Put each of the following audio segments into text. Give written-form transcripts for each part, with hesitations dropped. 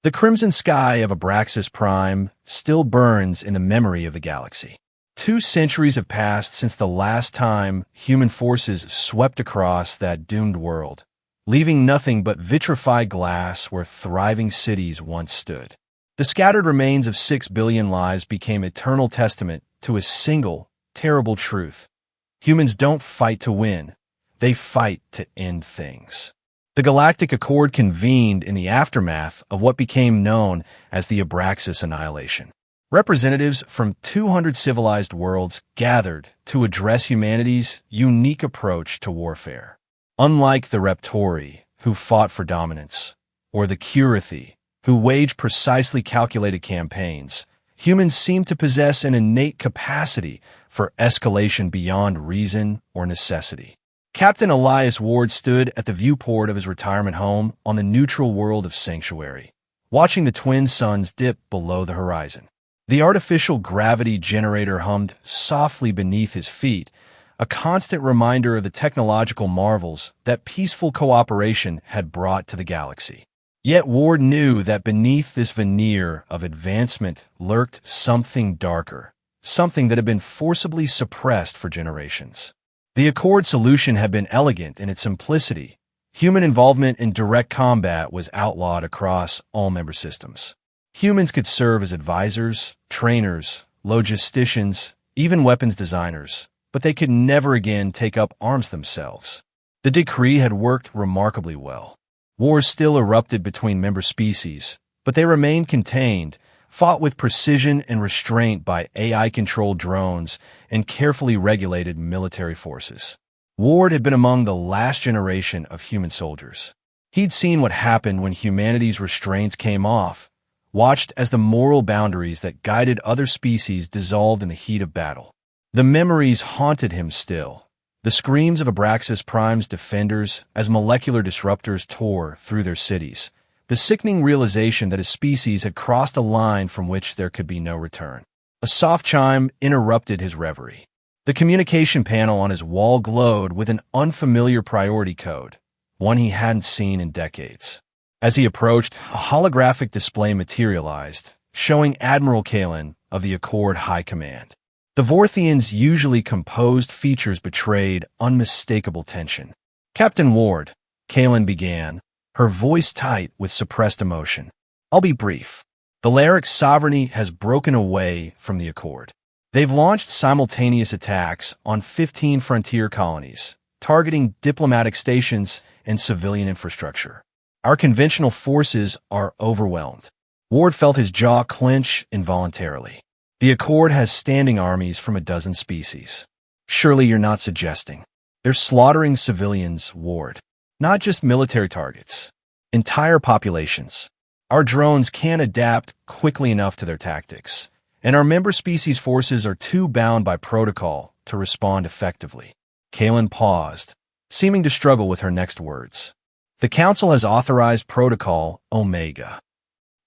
The crimson sky of Abraxas Prime still burns in the memory of the galaxy. 2 centuries have passed since the last time human forces swept across that doomed world, leaving nothing but vitrified glass where thriving cities once stood. The scattered remains of 6 billion lives became eternal testament to a single, terrible truth. Humans don't fight to win, they fight to end things. The Galactic Accord convened in the aftermath of what became known as the Abraxas Annihilation. Representatives from 200 civilized worlds gathered to address humanity's unique approach to warfare. Unlike the Reptori, who fought for dominance, or the Curithi, who waged precisely calculated campaigns, humans seem to possess an innate capacity for escalation beyond reason or necessity. Captain Elias Ward stood at the viewport of his retirement home on the neutral world of Sanctuary, watching the twin suns dip below the horizon. The artificial gravity generator hummed softly beneath his feet, a constant reminder of the technological marvels that peaceful cooperation had brought to the galaxy. Yet Ward knew that beneath this veneer of advancement lurked something darker, something that had been forcibly suppressed for generations. The Accord solution had been elegant in its simplicity. Human involvement in direct combat was outlawed across all member systems. Humans could serve as advisors, trainers, logisticians, even weapons designers, but they could never again take up arms themselves. The decree had worked remarkably well. Wars still erupted between member species, but they remained contained, fought with precision and restraint by AI-controlled drones and carefully regulated military forces. Ward had been among the last generation of human soldiers. He'd seen what happened when humanity's restraints came off, watched as the moral boundaries that guided other species dissolved in the heat of battle. The memories haunted him still. The screams of Abraxas Prime's defenders as molecular disruptors tore through their cities. The sickening realization that his species had crossed a line from which there could be no return. A soft chime interrupted his reverie. The communication panel on his wall glowed with an unfamiliar priority code, one he hadn't seen in decades. As he approached, a holographic display materialized, showing Admiral Kalen of the Accord High Command. The Vorthian's usually composed features betrayed unmistakable tension. "Captain Ward," Kalen began, her voice tight with suppressed emotion. "I'll be brief. The Laerix sovereignty has broken away from the Accord. They've launched simultaneous attacks on 15 frontier colonies, targeting diplomatic stations and civilian infrastructure. Our conventional forces are overwhelmed." Ward felt his jaw clench involuntarily. The Accord has standing armies from a dozen species. Surely you're not suggesting. They're slaughtering civilians, Ward. Not just military targets. Entire populations. Our drones can't adapt quickly enough to their tactics, and our member species forces are too bound by protocol to respond effectively. Kalen paused, seeming to struggle with her next words. "The Council has authorized Protocol Omega."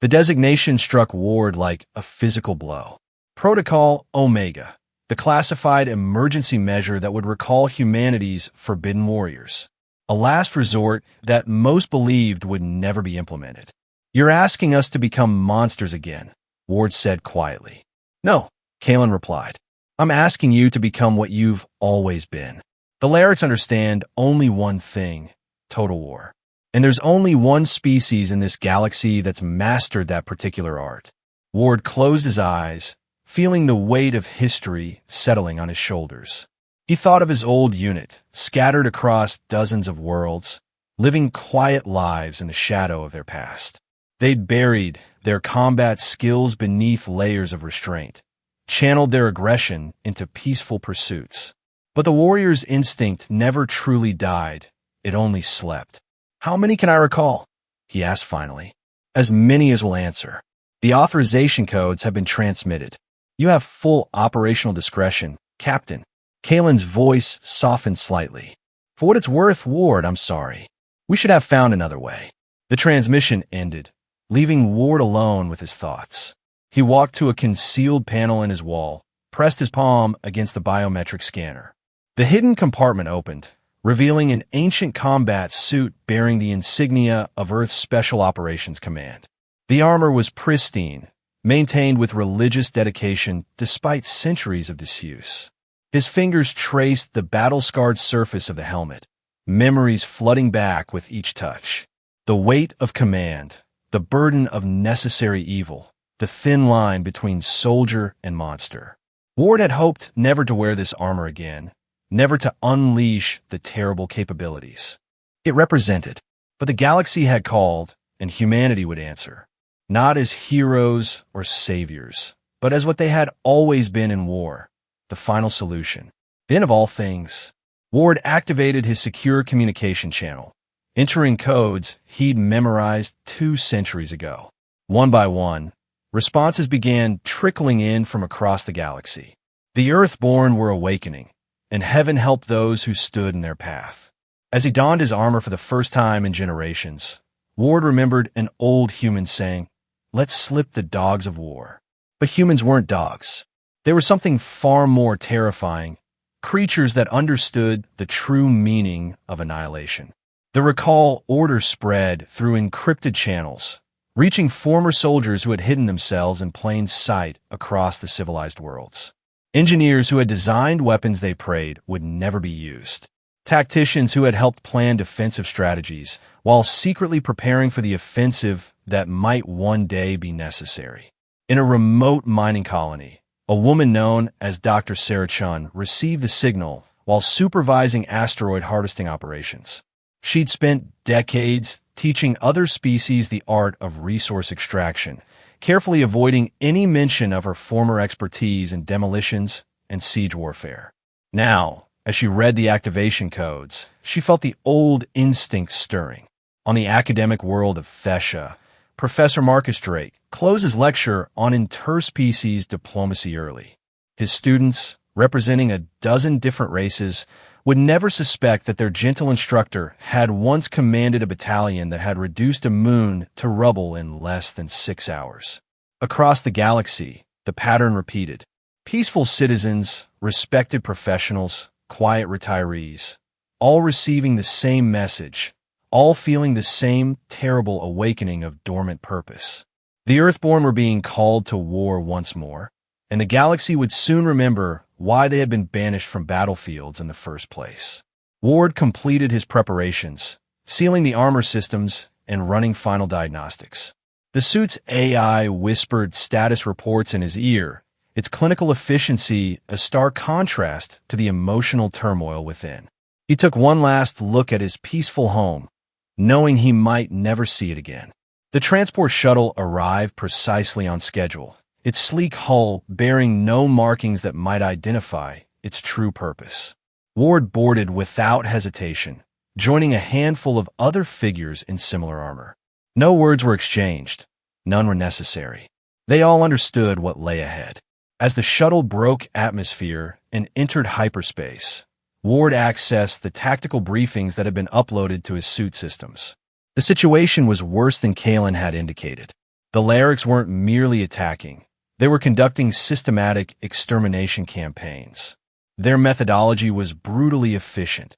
The designation struck Ward like a physical blow. Protocol Omega, the classified emergency measure that would recall humanity's forbidden warriors. A last resort that most believed would never be implemented. "You're asking us to become monsters again," Ward said quietly. "No," Kalen replied. "I'm asking you to become what you've always been." The Laerix understand only one thing: total war. And there's only one species in this galaxy that's mastered that particular art. Ward closed his eyes, feeling the weight of history settling on his shoulders. He thought of his old unit, scattered across dozens of worlds, living quiet lives in the shadow of their past. They'd buried their combat skills beneath layers of restraint, channeled their aggression into peaceful pursuits. But the warrior's instinct never truly died, it only slept. "How many can I recall?" he asked finally. "As many as will answer. The authorization codes have been transmitted. You have full operational discretion, Captain." Kalen's voice softened slightly. "For what it's worth, Ward, I'm sorry. We should have found another way." The transmission ended, leaving Ward alone with his thoughts. He walked to a concealed panel in his wall, pressed his palm against the biometric scanner. The hidden compartment opened, revealing an ancient combat suit bearing the insignia of Earth's Special Operations Command. The armor was pristine, maintained with religious dedication despite centuries of disuse. His fingers traced the battle-scarred surface of the helmet, memories flooding back with each touch. The weight of command, the burden of necessary evil, the thin line between soldier and monster. Ward had hoped never to wear this armor again, never to unleash the terrible capabilities it represented. But the galaxy had called, and humanity would answer, not as heroes or saviors, but as what they had always been in war, the final solution. Then of all things, Ward activated his secure communication channel, entering codes he'd memorized 2 centuries ago. One by one, responses began trickling in from across the galaxy. The Earthborn were awakening, and heaven helped those who stood in their path. As he donned his armor for the first time in generations, Ward remembered an old human saying, "Let's slip the dogs of war." But humans weren't dogs. They were something far more terrifying, creatures that understood the true meaning of annihilation. The recall order spread through encrypted channels, reaching former soldiers who had hidden themselves in plain sight across the civilized worlds. Engineers who had designed weapons they prayed would never be used. Tacticians who had helped plan defensive strategies, while secretly preparing for the offensive that might one day be necessary. In a remote mining colony, a woman known as Dr. Sarah Chun received the signal while supervising asteroid harvesting operations. She'd spent decades teaching other species the art of resource extraction, carefully avoiding any mention of her former expertise in demolitions and siege warfare. Now, as she read the activation codes, she felt the old instincts stirring. On the academic world of Thesha, Professor Marcus Drake closed his lecture on interspecies diplomacy early. His students, representing a dozen different races, would never suspect that their gentle instructor had once commanded a battalion that had reduced a moon to rubble in less than 6 hours. Across the galaxy, the pattern repeated. Peaceful citizens, respected professionals, quiet retirees, all receiving the same message, all feeling the same terrible awakening of dormant purpose. The Earthborn were being called to war once more, and the galaxy would soon remember why they had been banished from battlefields in the first place. Ward completed his preparations, sealing the armor systems and running final diagnostics. The suit's AI whispered status reports in his ear, its clinical efficiency a stark contrast to the emotional turmoil within. He took one last look at his peaceful home, knowing he might never see it again. The transport shuttle arrived precisely on schedule, its sleek hull bearing no markings that might identify its true purpose. Ward boarded without hesitation, joining a handful of other figures in similar armor. No words were exchanged. None were necessary. They all understood what lay ahead. As the shuttle broke atmosphere and entered hyperspace, Ward accessed the tactical briefings that had been uploaded to his suit systems. The situation was worse than Kalen had indicated. The Lyrics weren't merely attacking. They were conducting systematic extermination campaigns. Their methodology was brutally efficient.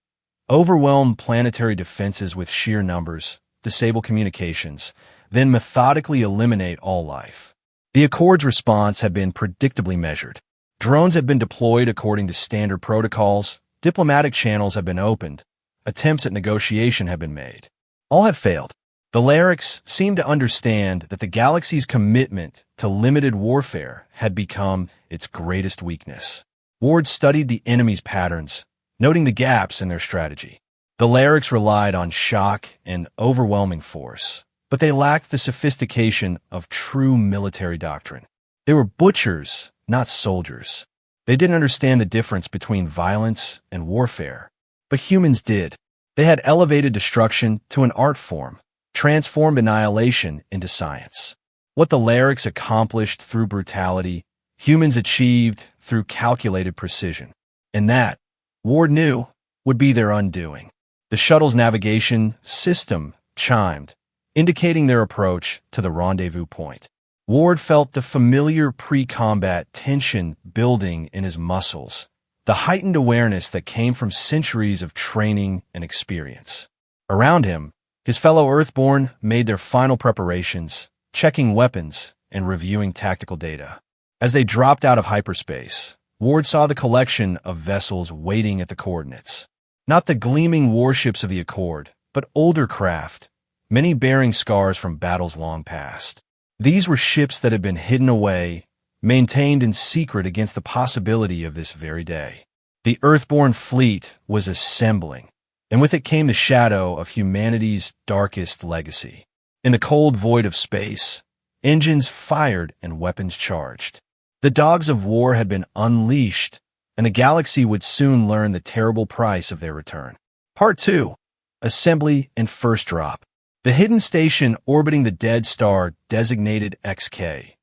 Overwhelm planetary defenses with sheer numbers, disable communications, then methodically eliminate all life. The Accord's response had been predictably measured. Drones had been deployed according to standard protocols, diplomatic channels had been opened, attempts at negotiation had been made. All had failed. The Lyrics seemed to understand that the galaxy's commitment to limited warfare had become its greatest weakness. Ward studied the enemy's patterns, noting the gaps in their strategy. The Lyrics relied on shock and overwhelming force, but they lacked the sophistication of true military doctrine. They were butchers, not soldiers. They didn't understand the difference between violence and warfare, but humans did. They had elevated destruction to an art form, transformed annihilation into science. What the Lyrics accomplished through brutality, humans achieved through calculated precision. And that, Ward knew, would be their undoing. The shuttle's navigation system chimed, indicating their approach to the rendezvous point. Ward felt the familiar pre-combat tension building in his muscles, the heightened awareness that came from centuries of training and experience. Around him, his fellow Earthborn made their final preparations, checking weapons and reviewing tactical data. As they dropped out of hyperspace, Ward saw the collection of vessels waiting at the coordinates. Not the gleaming warships of the Accord, but older craft, many bearing scars from battles long past. These were ships that had been hidden away, maintained in secret against the possibility of this very day. The Earthborn fleet was assembling, and with it came the shadow of humanity's darkest legacy. In the cold void of space, engines fired and weapons charged. The dogs of war had been unleashed, and the galaxy would soon learn the terrible price of their return. Part 2. Assembly and First Drop. The hidden station orbiting the dead star designated XK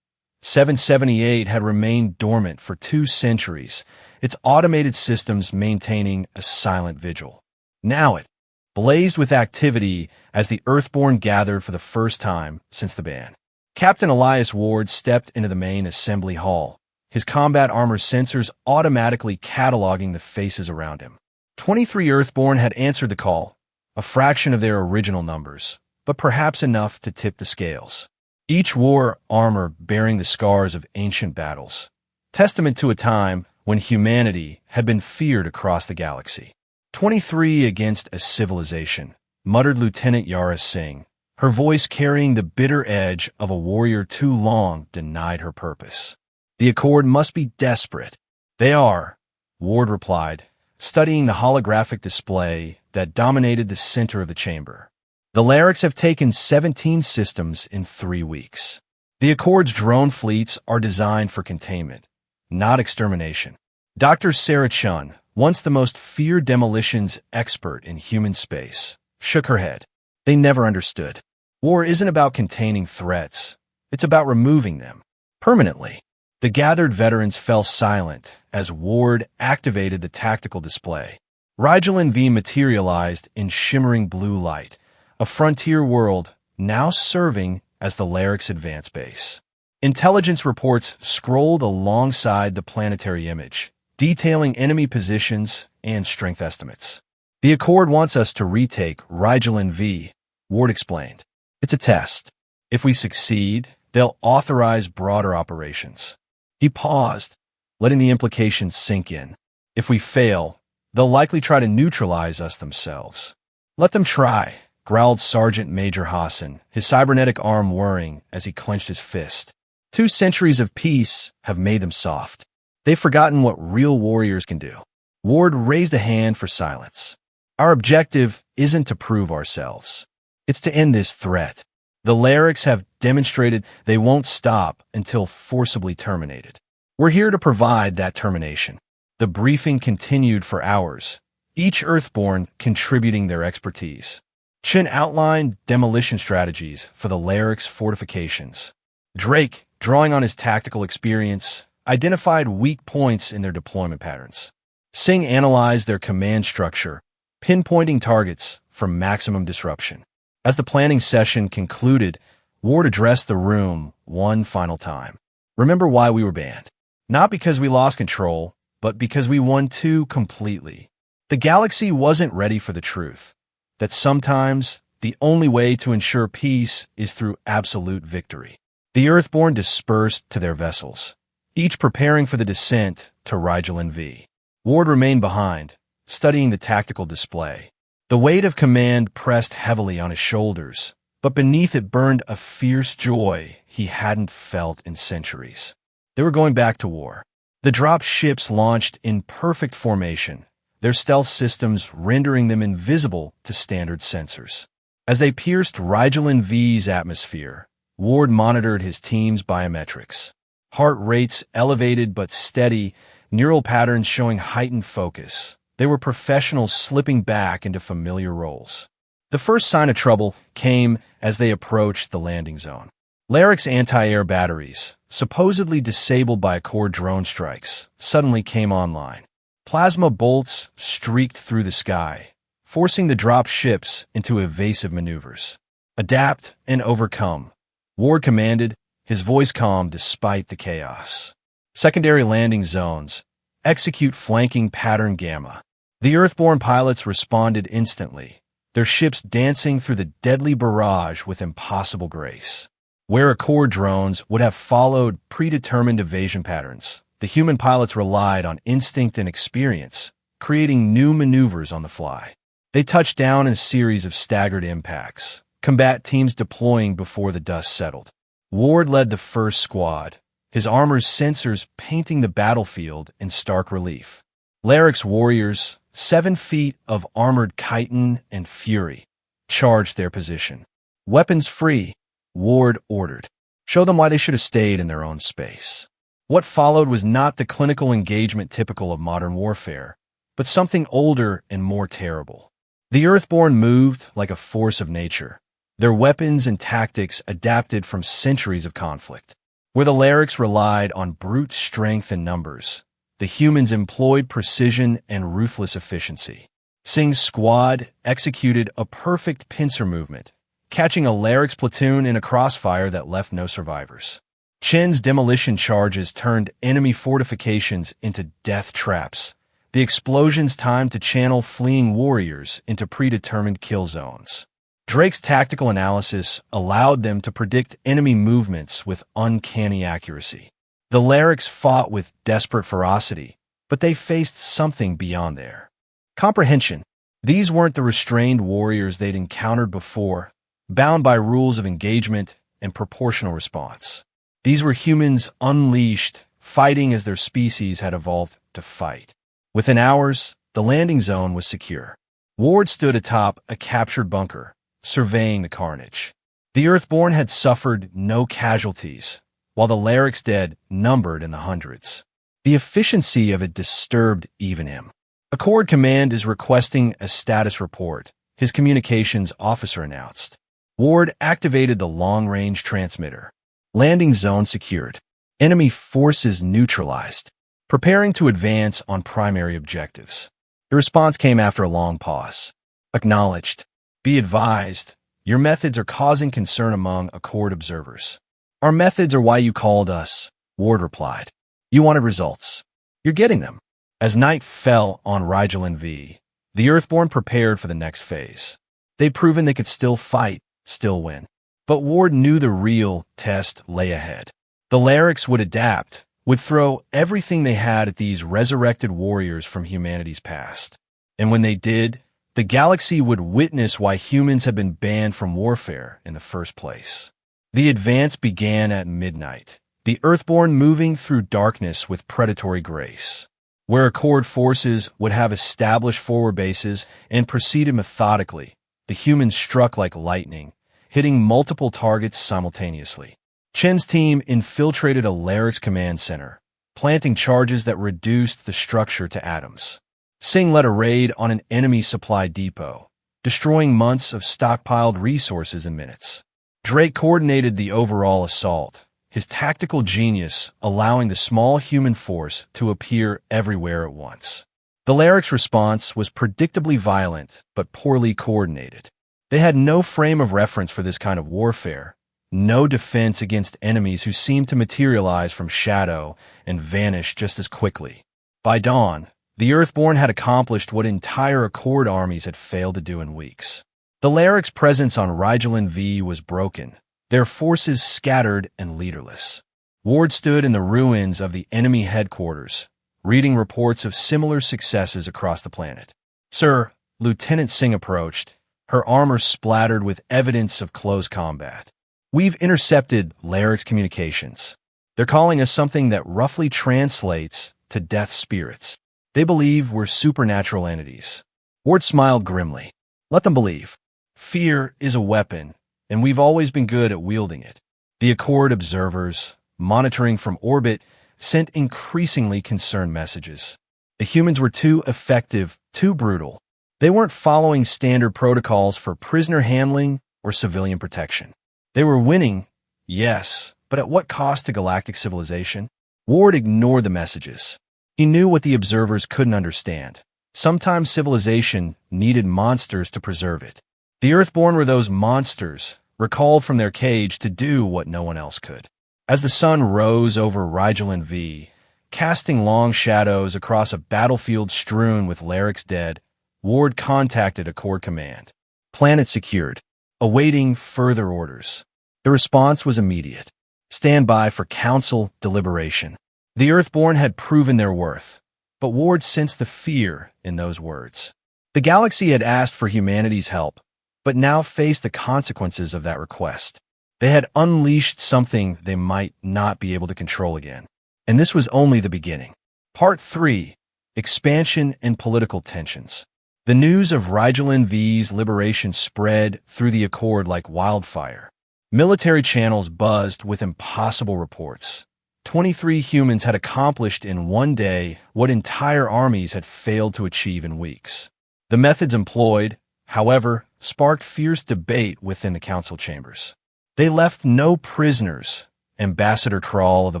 778 had remained dormant for 2 centuries, its automated systems maintaining a silent vigil. Now it blazed with activity as the Earthborn gathered for the first time since the ban. Captain Elias Ward stepped into the main assembly hall, his combat armor sensors automatically cataloging the faces around him. 23 Earthborn had answered the call, a fraction of their original numbers, but perhaps enough to tip the scales. Each wore armor bearing the scars of ancient battles, testament to a time when humanity had been feared across the galaxy. 23 against a civilization, muttered Lieutenant Yara Singh, her voice carrying the bitter edge of a warrior too long denied her purpose. The Accord must be desperate. They are, Ward replied, studying the holographic display that dominated the center of the chamber. The Lyrics have taken 17 systems in 3 weeks. The Accord's drone fleets are designed for containment, not extermination. Dr. Sarah Chun, once the most feared demolitions expert in human space, shook her head. They never understood. War isn't about containing threats. It's about removing them permanently. The gathered veterans fell silent as Ward activated the tactical display. Rigel V materialized in shimmering blue light, a frontier world now serving as the Lyrics advance base. Intelligence reports scrolled alongside the planetary image, detailing enemy positions and strength estimates. The Accord wants us to retake Rigel V, Ward explained. It's a test. If we succeed, they'll authorize broader operations. He paused, letting the implications sink in. If we fail, they'll likely try to neutralize us themselves. Let them try, growled Sergeant Major Hassan, his cybernetic arm whirring as he clenched his fist. 2 centuries of peace have made them soft. They've forgotten what real warriors can do. Ward raised a hand for silence. Our objective isn't to prove ourselves. It's to end this threat. The Lyrics have demonstrated they won't stop until forcibly terminated. We're here to provide that termination. The briefing continued for hours, each Earthborn contributing their expertise. Chin outlined demolition strategies for the Lyrics' fortifications. Drake, drawing on his tactical experience, identified weak points in their deployment patterns. Singh analyzed their command structure, pinpointing targets for maximum disruption. As the planning session concluded, Ward addressed the room one final time. Remember why we were banned. Not because we lost control, but because we won too completely. The galaxy wasn't ready for the truth, that sometimes the only way to ensure peace is through absolute victory. The Earthborn dispersed to their vessels, each preparing for the descent to Rigel V. Ward remained behind, studying the tactical display. The weight of command pressed heavily on his shoulders, but beneath it burned a fierce joy he hadn't felt in centuries. They were going back to war. The drop ships launched in perfect formation, their stealth systems rendering them invisible to standard sensors. As they pierced Rigel V's atmosphere, Ward monitored his team's biometrics. Heart rates elevated but steady, neural patterns showing heightened focus. They were professionals slipping back into familiar roles. The first sign of trouble came as they approached the landing zone. Lyrics' anti-air batteries, supposedly disabled by Accord drone strikes, suddenly came online. Plasma bolts streaked through the sky, forcing the drop ships into evasive maneuvers. Adapt and overcome, Ward commanded, his voice calm despite the chaos. Secondary landing zones. Execute flanking pattern Gamma. The Earthborn pilots responded instantly, their ships dancing through the deadly barrage with impossible grace. Where Accord drones would have followed predetermined evasion patterns, the human pilots relied on instinct and experience, creating new maneuvers on the fly. They touched down in a series of staggered impacts, combat teams deploying before the dust settled. Ward led the first squad, his armor's sensors painting the battlefield in stark relief. Larrick's warriors, 7 feet of armored chitin and fury, charged their position. Weapons free, Ward ordered. Show them why they should have stayed in their own space. What followed was not the clinical engagement typical of modern warfare, but something older and more terrible. The Earthborn moved like a force of nature, their weapons and tactics adapted from centuries of conflict. Where the Larricks relied on brute strength and numbers, the humans employed precision and ruthless efficiency. Singh's squad executed a perfect pincer movement, catching a Larrick's platoon in a crossfire that left no survivors. Chen's demolition charges turned enemy fortifications into death traps, the explosions timed to channel fleeing warriors into predetermined kill zones. Drake's tactical analysis allowed them to predict enemy movements with uncanny accuracy. The Larricks fought with desperate ferocity, but they faced something beyond their comprehension. These weren't the restrained warriors they'd encountered before, bound by rules of engagement and proportional response. These were humans unleashed, fighting as their species had evolved to fight. Within hours, the landing zone was secure. Ward stood atop a captured bunker, surveying the carnage. The Earthborn had suffered no casualties, while the Larrick's dead numbered in the hundreds. The efficiency of it disturbed even him. Accord Command is requesting a status report, his communications officer announced. Ward activated the long-range transmitter. Landing zone secured. Enemy forces neutralized. Preparing to advance on primary objectives. The response came after a long pause. Acknowledged. Be advised, your methods are causing concern among Accord observers. Our methods are why you called us, Ward replied. You wanted results. You're getting them. As night fell on Rigel and V, the Earthborn prepared for the next phase. They'd proven they could still fight, still win. But Ward knew the real test lay ahead. The Larricks would adapt, would throw everything they had at these resurrected warriors from humanity's past. And when they did, the galaxy would witness why humans had been banned from warfare in the first place. The advance began at midnight, the Earthborn moving through darkness with predatory grace. Where Accord forces would have established forward bases and proceeded methodically, the humans struck like lightning, hitting multiple targets simultaneously. Chen's team infiltrated a Larrick's command center, planting charges that reduced the structure to atoms. Singh led a raid on an enemy supply depot, destroying months of stockpiled resources in minutes. Drake coordinated the overall assault, his tactical genius allowing the small human force to appear everywhere at once. The Larrick's response was predictably violent, but poorly coordinated. They had no frame of reference for this kind of warfare, no defense against enemies who seemed to materialize from shadow and vanish just as quickly. By dawn, the Earthborn had accomplished what entire Accord armies had failed to do in weeks. The Larrick's presence on Rigel and V was broken, their forces scattered and leaderless. Ward stood in the ruins of the enemy headquarters, reading reports of similar successes across the planet. Sir, Lieutenant Singh approached, her armor splattered with evidence of close combat. We've intercepted Larrick's communications. They're calling us something that roughly translates to death spirits. They believe we're supernatural entities. Ward smiled grimly. Let them believe. Fear is a weapon, and we've always been good at wielding it. The Accord observers, monitoring from orbit, sent increasingly concerned messages. The humans were too effective, too brutal. They weren't following standard protocols for prisoner handling or civilian protection. They were winning, yes, but at what cost to galactic civilization? Ward ignored the messages. He knew what the observers couldn't understand. Sometimes civilization needed monsters to preserve it. The Earthborn were those monsters, recalled from their cage to do what no one else could. As the sun rose over Rigel and V, casting long shadows across a battlefield strewn with Larrick's dead, Ward contacted Accord Command. Planet secured, awaiting further orders. The response was immediate. Stand by for council deliberation. The Earthborn had proven their worth, but Ward sensed the fear in those words. The galaxy had asked for humanity's help, but now faced the consequences of that request. They had unleashed something they might not be able to control again. And this was only the beginning. Part 3. Expansion and Political Tensions. The news of Rigelin V's liberation spread through the Accord like wildfire. Military channels buzzed with impossible reports. 23 humans had accomplished in one day what entire armies had failed to achieve in weeks. The methods employed, however, sparked fierce debate within the council chambers. They left no prisoners, Ambassador Krall of the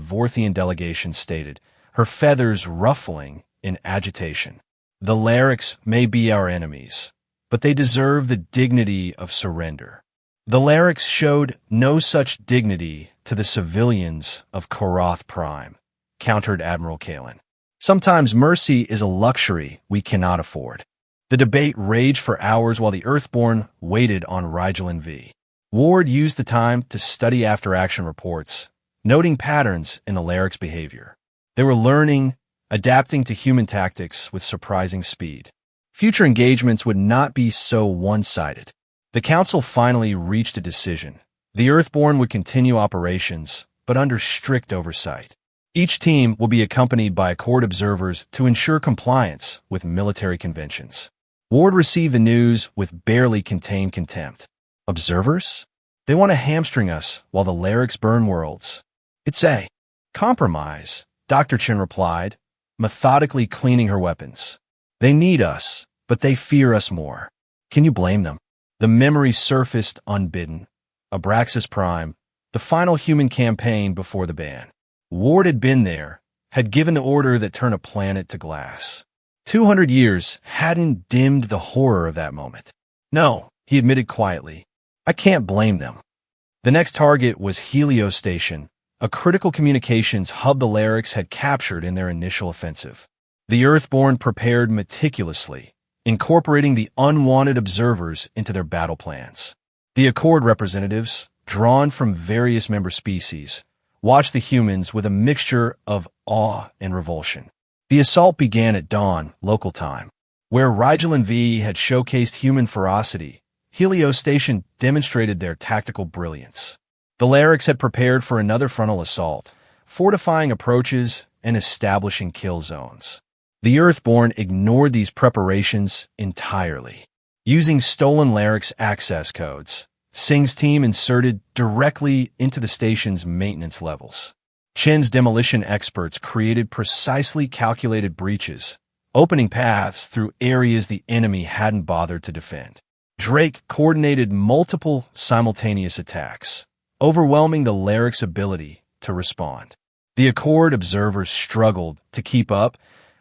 Vorthian delegation stated, her feathers ruffling in agitation. The Larix may be our enemies, but they deserve the dignity of surrender. The Larix showed no such dignity to the civilians of Korath Prime, countered Admiral Kalen. Sometimes mercy is a luxury we cannot afford. The debate raged for hours while the Earthborn waited on Rigelin V. Ward used the time to study after-action reports, noting patterns in the Larix behavior. They were learning, adapting to human tactics with surprising speed. Future engagements would not be so one-sided. The Council finally reached a decision. The Earthborn would continue operations, but under strict oversight. Each team will be accompanied by Accord observers to ensure compliance with military conventions. Ward received the news with barely contained contempt. Observers? They want to hamstring us while the Larix burn worlds. It's a compromise, Dr. Chen replied, methodically cleaning her weapons. They need us, but they fear us more. Can you blame them? The memory surfaced unbidden. Abraxas Prime, the final human campaign before the ban. Ward had been there, had given the order that turned a planet to glass. 200 years hadn't dimmed the horror of that moment. No, he admitted quietly. I can't blame them. The next target was Helio Station, a critical communications hub the Larix had captured in their initial offensive. The Earthborn prepared meticulously, incorporating the unwanted observers into their battle plans. The Accord representatives, drawn from various member species, watched the humans with a mixture of awe and revulsion. The assault began at dawn, local time. Where Rigelin V had showcased human ferocity, Helio Station demonstrated their tactical brilliance. The Larix had prepared for another frontal assault, fortifying approaches and establishing kill zones. The Earthborn ignored these preparations entirely. Using stolen Larix access codes, Singh's team inserted directly into the station's maintenance levels. Chen's demolition experts created precisely calculated breaches, opening paths through areas the enemy hadn't bothered to defend. Drake coordinated multiple simultaneous attacks, overwhelming the Larix's ability to respond. The Accord observers struggled to keep up,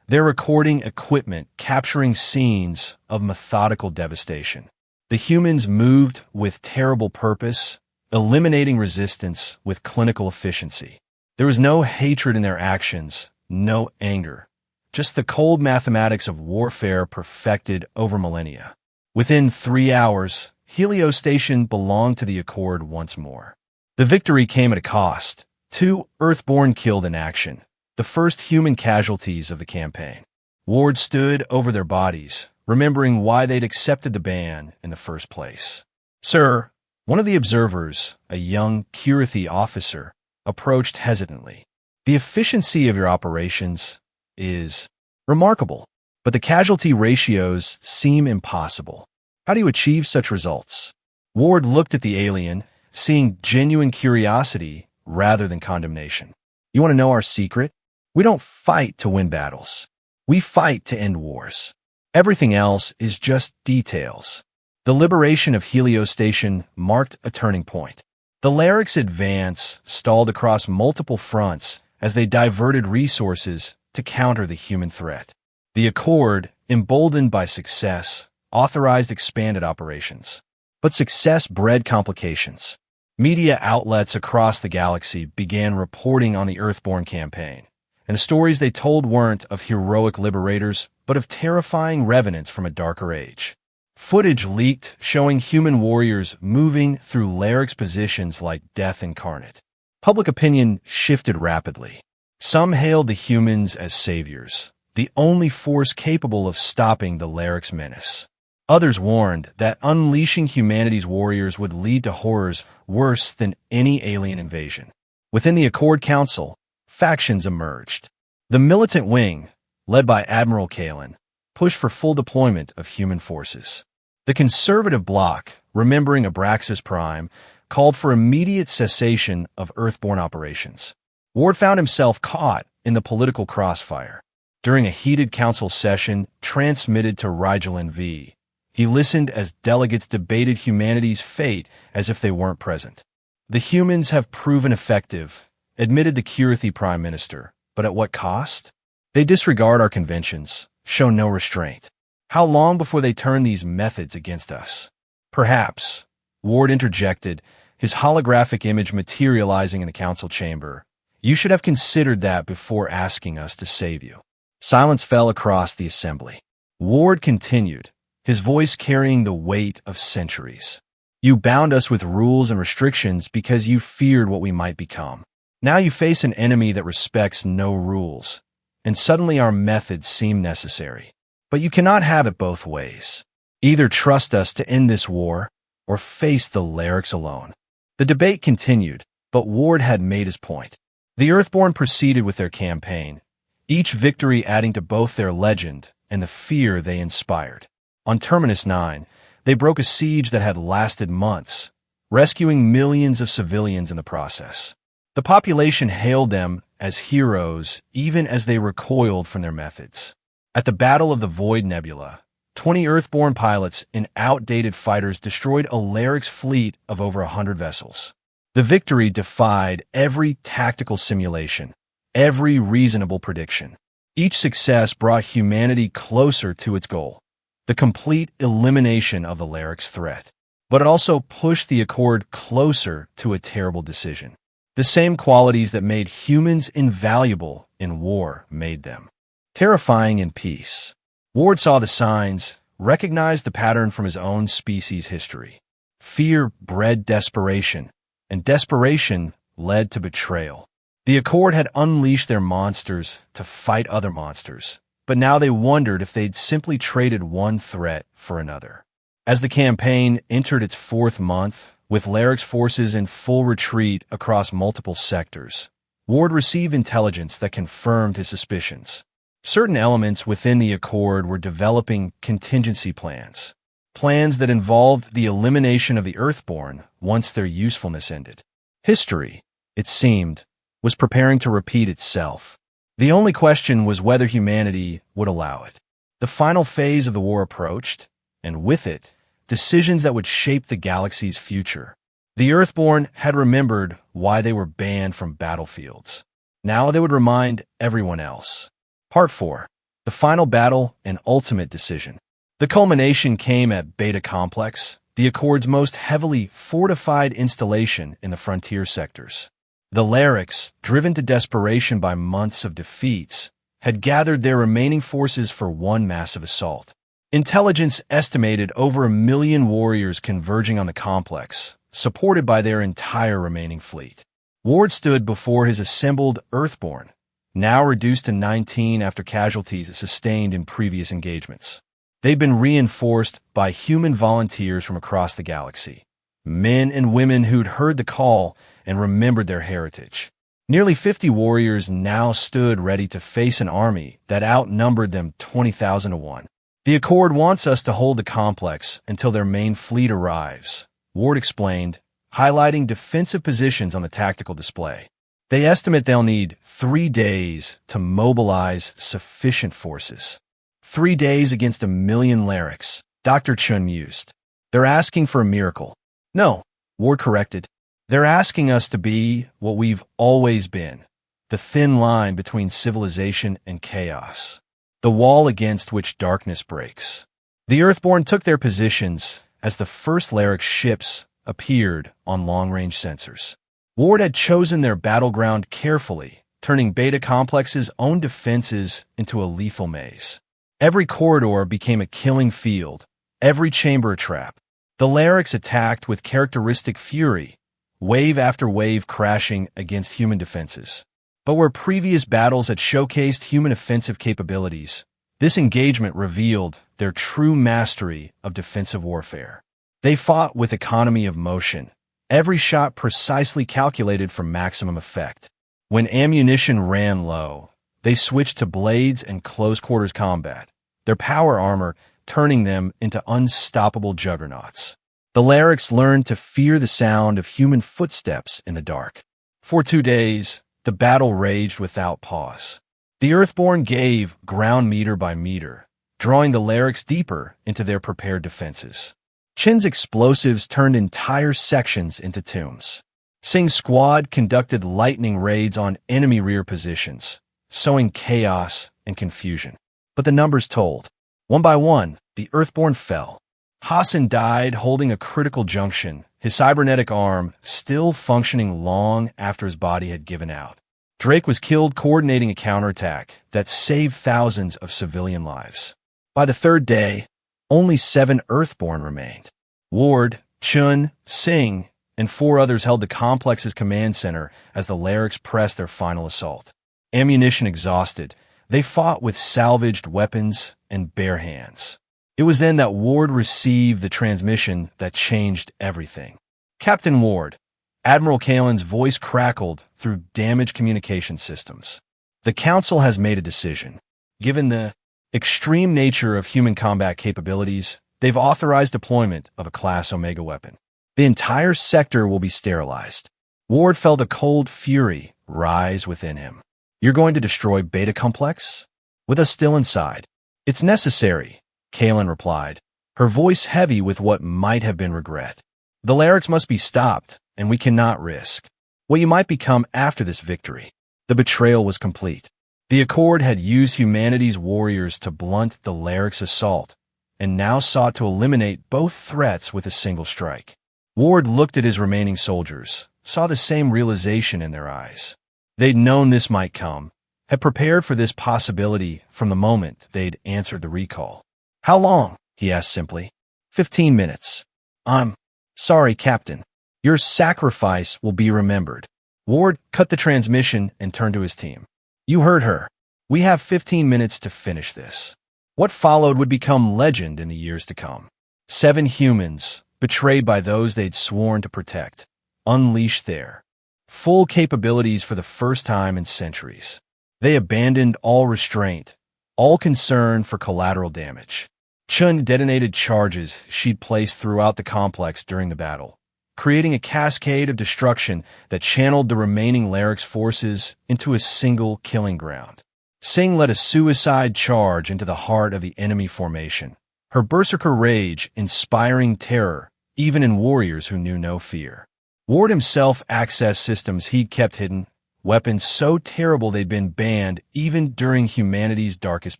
their recording equipment capturing scenes of methodical devastation. The humans moved with terrible purpose, eliminating resistance with clinical efficiency. There was no hatred in their actions, no anger, just the cold mathematics of warfare perfected over millennia. Within 3 hours, Helio Station belonged to the Accord once more. The victory came at a cost. 2 Earthborn killed in action, the first human casualties of the campaign. Ward stood over their bodies, remembering why they'd accepted the ban in the first place. Sir, one of the observers, a young Kirathi officer, approached hesitantly. The efficiency of your operations is remarkable, but the casualty ratios seem impossible. How do you achieve such results? Ward looked at the alien, seeing genuine curiosity rather than condemnation. You want to know our secret? We don't fight to win battles. We fight to end wars. Everything else is just details. The liberation of Helio Station marked a turning point. The Larix advance stalled across multiple fronts as they diverted resources to counter the human threat. The Accord, emboldened by success, authorized expanded operations. But success bred complications. Media outlets across the galaxy began reporting on the Earthborn campaign, and the stories they told weren't of heroic liberators, but of terrifying revenants from a darker age. Footage leaked showing human warriors moving through Larix positions like death incarnate. Public opinion shifted rapidly. Some hailed the humans as saviors, the only force capable of stopping the Larix menace. Others warned that unleashing humanity's warriors would lead to horrors worse than any alien invasion. Within the Accord Council, factions emerged. The militant wing, led by Admiral Kalen, pushed for full deployment of human forces. The conservative bloc, remembering Abraxas Prime, called for immediate cessation of Earthborne operations. Ward found himself caught in the political crossfire. During a heated council session transmitted to Rigelin V, he listened as delegates debated humanity's fate as if they weren't present. The humans have proven effective, admitted the Kirathi Prime Minister, but at what cost? They disregard our conventions, show no restraint. How long before they turn these methods against us? Perhaps, Ward interjected, his holographic image materializing in the council chamber. You should have considered that before asking us to save you. Silence fell across the assembly. Ward continued, his voice carrying the weight of centuries. You bound us with rules and restrictions because you feared what we might become. Now you face an enemy that respects no rules, and suddenly our methods seem necessary. But you cannot have it both ways. Either trust us to end this war, or face the Larix alone. The debate continued, but Ward had made his point. The Earthborn proceeded with their campaign, each victory adding to both their legend and the fear they inspired. On Terminus 9, they broke a siege that had lasted months, rescuing millions of civilians in the process. The population hailed them as heroes even as they recoiled from their methods. At the Battle of the Void Nebula, 20 Earthborn pilots in outdated fighters destroyed a Larix fleet of over 100 vessels. The victory defied every tactical simulation, every reasonable prediction. Each success brought humanity closer to its goal, the complete elimination of the Larix threat. But it also pushed the Accord closer to a terrible decision. The same qualities that made humans invaluable in war made them terrifying in peace. Ward saw the signs, recognized the pattern from his own species' history. Fear bred desperation, and desperation led to betrayal. The Accord had unleashed their monsters to fight other monsters, but now they wondered if they'd simply traded one threat for another. As the campaign entered its 4th month, with Larix forces in full retreat across multiple sectors, Ward received intelligence that confirmed his suspicions. Certain elements within the Accord were developing contingency plans that involved the elimination of the Earthborn once their usefulness ended. History, it seemed, was preparing to repeat itself. The only question was whether humanity would allow it. The final phase of the war approached, and with it, decisions that would shape the galaxy's future. The Earthborn had remembered why they were banned from battlefields. Now they would remind everyone else. Part 4. The Final Battle and Ultimate Decision. The culmination came at Beta Complex, the Accord's most heavily fortified installation in the frontier sectors. The Larix, driven to desperation by months of defeats, had gathered their remaining forces for one massive assault. Intelligence estimated over 1 million warriors converging on the complex, supported by their entire remaining fleet. Ward stood before his assembled Earthborn, now reduced to 19 after casualties sustained in previous engagements. They'd been reinforced by human volunteers from across the galaxy, men and women who'd heard the call and remembered their heritage. Nearly 50 warriors now stood ready to face an army that outnumbered them 20,000 to 1. The Accord wants us to hold the complex until their main fleet arrives, Ward explained, highlighting defensive positions on the tactical display. They estimate they'll need 3 days to mobilize sufficient forces. 3 days against 1 million Larix, Dr. Chun mused. They're asking for a miracle. No, Ward corrected. They're asking us to be what we've always been, the thin line between civilization and chaos, the wall against which darkness breaks. The Earthborn took their positions as the first Larix ships appeared on long-range sensors. Ward had chosen their battleground carefully, turning Beta Complex's own defenses into a lethal maze. Every corridor became a killing field, every chamber a trap. The Lyrics attacked with characteristic fury, wave after wave crashing against human defenses. But where previous battles had showcased human offensive capabilities, this engagement revealed their true mastery of defensive warfare. They fought with economy of motion, every shot precisely calculated for maximum effect. When ammunition ran low, they switched to blades and close-quarters combat, their power armor turning them into unstoppable juggernauts. The Lyrics learned to fear the sound of human footsteps in the dark. For 2 days, the battle raged without pause. The Earthborn gave ground meter by meter, drawing the Lyrics deeper into their prepared defenses. Chin's explosives turned entire sections into tombs. Singh's squad conducted lightning raids on enemy rear positions, sowing chaos and confusion. But the numbers told. One by one, the Earthborn fell. Hassan died holding a critical junction, his cybernetic arm still functioning long after his body had given out. Drake was killed coordinating a counterattack that saved thousands of civilian lives. By the 3rd day, only 7 Earthborn remained. Ward, Chun, Singh, and 4 others held the complex's command center as the Lyrics pressed their final assault. Ammunition exhausted, they fought with salvaged weapons and bare hands. It was then that Ward received the transmission that changed everything. Captain Ward, Admiral Kalen's voice crackled through damaged communication systems. The Council has made a decision. Given the extreme nature of human combat capabilities, they've authorized deployment of a Class Omega weapon. The entire sector will be sterilized. Ward felt a cold fury rise within him. You're going to destroy Beta Complex? With us still inside. It's necessary, Kalen replied, her voice heavy with what might have been regret. The Lyrics must be stopped, and we cannot risk what you might become after this victory. The betrayal was complete. The Accord had used humanity's warriors to blunt the Lyrics' assault, and now sought to eliminate both threats with a single strike. Ward looked at his remaining soldiers, saw the same realization in their eyes. They'd known this might come, had prepared for this possibility from the moment they'd answered the recall. How long? He asked simply. 15 minutes. I'm sorry, Captain. Your sacrifice will be remembered. Ward cut the transmission and turned to his team. You heard her. We have 15 minutes to finish this. What followed would become legend in the years to come. 7 humans, betrayed by those they'd sworn to protect, unleashed their full capabilities for the first time in centuries. They abandoned all restraint, all concern for collateral damage. Chun detonated charges she'd placed throughout the complex during the battle, creating a cascade of destruction that channeled the remaining Lyrics forces into a single killing ground. Singh led a suicide charge into the heart of the enemy formation, her berserker rage inspiring terror even in warriors who knew no fear. Ward himself accessed systems he'd kept hidden, weapons so terrible they'd been banned even during humanity's darkest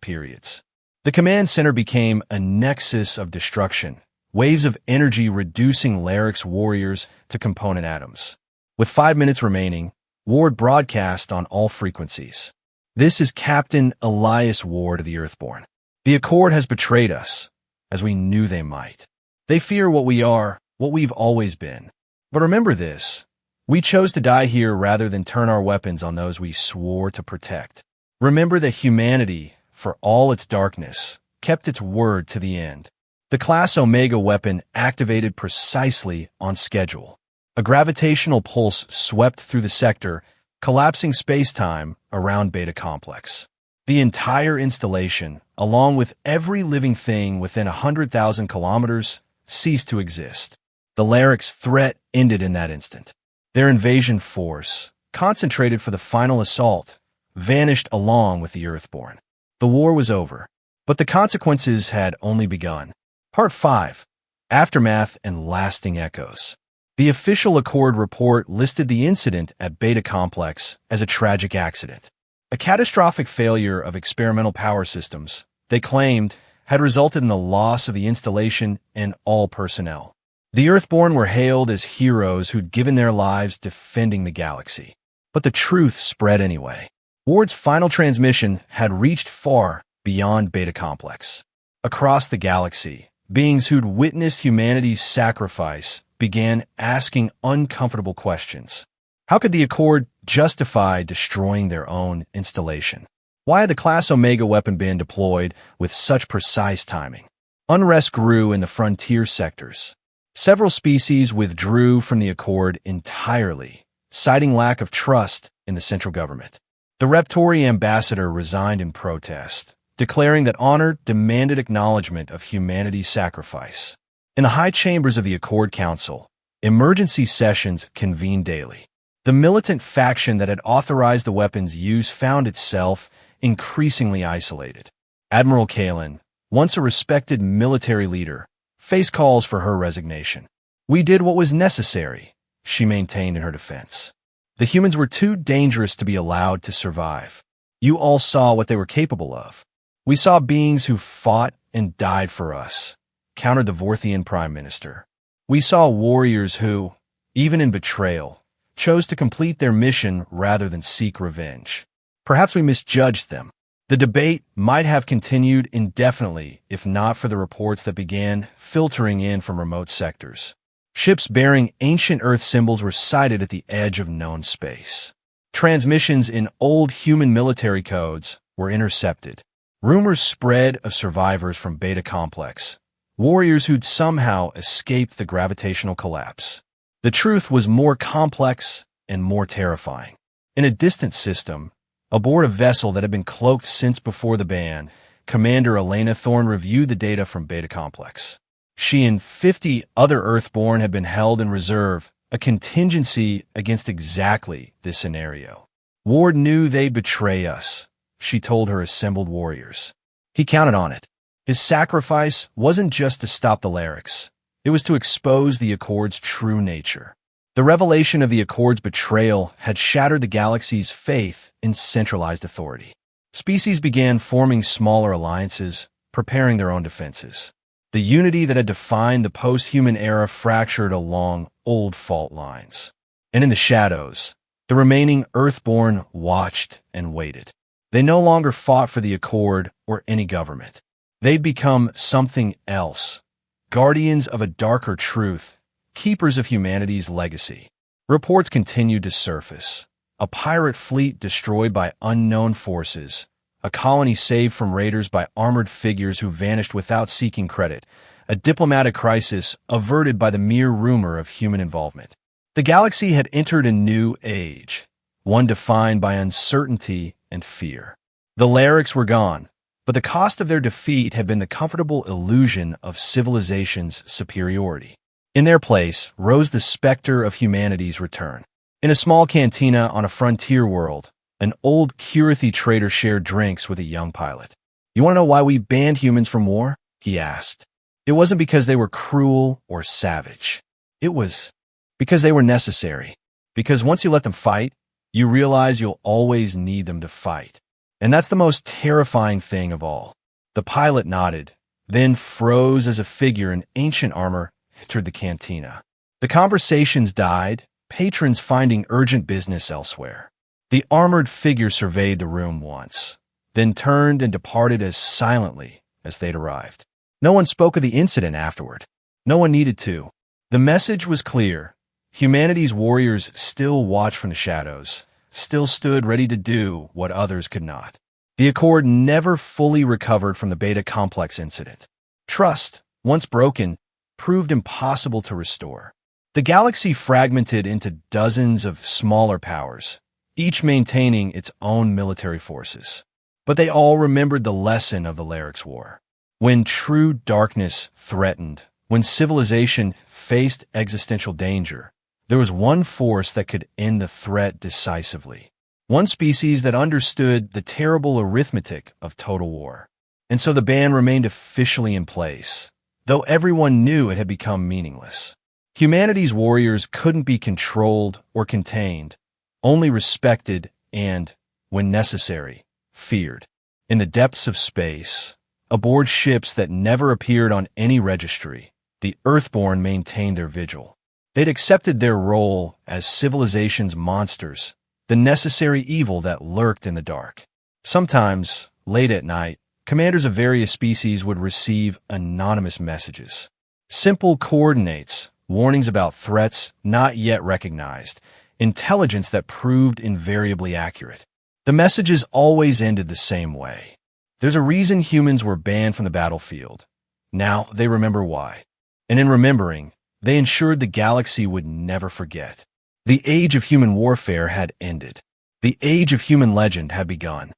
periods. The command center became a nexus of destruction, waves of energy reducing Lyrics warriors to component atoms. With 5 minutes remaining, Ward broadcast on all frequencies. This is Captain Elias Ward of the Earthborn. The Accord has betrayed us, as we knew they might. They fear what we are, what we've always been. But remember this, we chose to die here rather than turn our weapons on those we swore to protect. Remember that humanity, for all its darkness, kept its word to the end. The Class Omega weapon activated precisely on schedule. A gravitational pulse swept through the sector, collapsing space-time around Beta Complex. The entire installation, along with every living thing within 100,000 kilometers, ceased to exist. The Lyrics' threat ended in that instant. Their invasion force, concentrated for the final assault, vanished along with the Earthborn. The war was over, but the consequences had only begun. Part 5. Aftermath and Lasting Echoes. The official Accord report listed the incident at Beta Complex as a tragic accident. A catastrophic failure of experimental power systems, they claimed, had resulted in the loss of the installation and all personnel. The Earthborn were hailed as heroes who'd given their lives defending the galaxy. But the truth spread anyway. Ward's final transmission had reached far beyond Beta Complex. Across the galaxy, beings who'd witnessed humanity's sacrifice began asking uncomfortable questions. How could the Accord justify destroying their own installation? Why had the Class Omega weapon been deployed with such precise timing? Unrest grew in the frontier sectors. Several species withdrew from the Accord entirely, citing lack of trust in the central government. The Reptori ambassador resigned in protest, declaring that honor demanded acknowledgement of humanity's sacrifice. In the high chambers of the Accord Council, emergency sessions convened daily. The militant faction that had authorized the weapon's use found itself increasingly isolated. Admiral Kalin, once a respected military leader, faced calls for her resignation. "We did what was necessary," she maintained in her defense. "The humans were too dangerous to be allowed to survive. You all saw what they were capable of. We saw beings who fought and died for us," countered the Vorthian Prime Minister. "We saw warriors who, even in betrayal, chose to complete their mission rather than seek revenge. Perhaps we misjudged them." The debate might have continued indefinitely if not for the reports that began filtering in from remote sectors. Ships bearing ancient Earth symbols were sighted at the edge of known space. Transmissions in old human military codes were intercepted. Rumors spread of survivors from Beta Complex, warriors who'd somehow escaped the gravitational collapse. The truth was more complex and more terrifying. In a distant system, aboard a vessel that had been cloaked since before the ban, Commander Elena Thorne reviewed the data from Beta Complex. She and 50 other Earthborn had been held in reserve, a contingency against exactly this scenario. "Ward knew they'd betray us," she told her assembled warriors. "He counted on it. His sacrifice wasn't just to stop the Lyrics. It was to expose the Accord's true nature." The revelation of the Accord's betrayal had shattered the galaxy's faith in centralized authority. Species began forming smaller alliances, preparing their own defenses. The unity that had defined the post-human era fractured along old fault lines. And in the shadows, the remaining Earthborn watched and waited. They no longer fought for the Accord or any government. They'd become something else, guardians of a darker truth, keepers of humanity's legacy. Reports continued to surface. A pirate fleet destroyed by unknown forces, a colony saved from raiders by armored figures who vanished without seeking credit, a diplomatic crisis averted by the mere rumor of human involvement. The galaxy had entered a new age, one defined by uncertainty and fear. The Lyrics were gone, but the cost of their defeat had been the comfortable illusion of civilization's superiority. In their place rose the specter of humanity's return. In a small cantina on a frontier world, an old Curathi trader shared drinks with a young pilot. "You want to know why we banned humans from war?" he asked. "It wasn't because they were cruel or savage. It was because they were necessary. Because once you let them fight, you realize you'll always need them to fight. And that's the most terrifying thing of all." The pilot nodded, then froze as a figure in ancient armor entered the cantina. The conversations died, patrons finding urgent business elsewhere. The armored figure surveyed the room once, then turned and departed as silently as they'd arrived. No one spoke of the incident afterward. No one needed to. The message was clear. Humanity's warriors still watched from the shadows, still stood ready to do what others could not. The Accord never fully recovered from the Beta Complex incident. Trust, once broken, proved impossible to restore. The galaxy fragmented into dozens of smaller powers, each maintaining its own military forces. But they all remembered the lesson of the Lyrics War. When true darkness threatened, when civilization faced existential danger, there was one force that could end the threat decisively. One species that understood the terrible arithmetic of total war. And so the ban remained officially in place, though everyone knew it had become meaningless. Humanity's warriors couldn't be controlled or contained, only respected and, when necessary, feared. In the depths of space, aboard ships that never appeared on any registry, the Earthborn maintained their vigil. They'd accepted their role as civilization's monsters, the necessary evil that lurked in the dark. Sometimes, late at night, Commanders of various species would receive anonymous messages. Simple coordinates, warnings about threats not yet recognized, intelligence that proved invariably accurate. The messages always ended the same way. There's a reason humans were banned from the battlefield. Now they remember why. And in remembering, they ensured the galaxy would never forget. The age of human warfare had ended. The age of human legend had begun.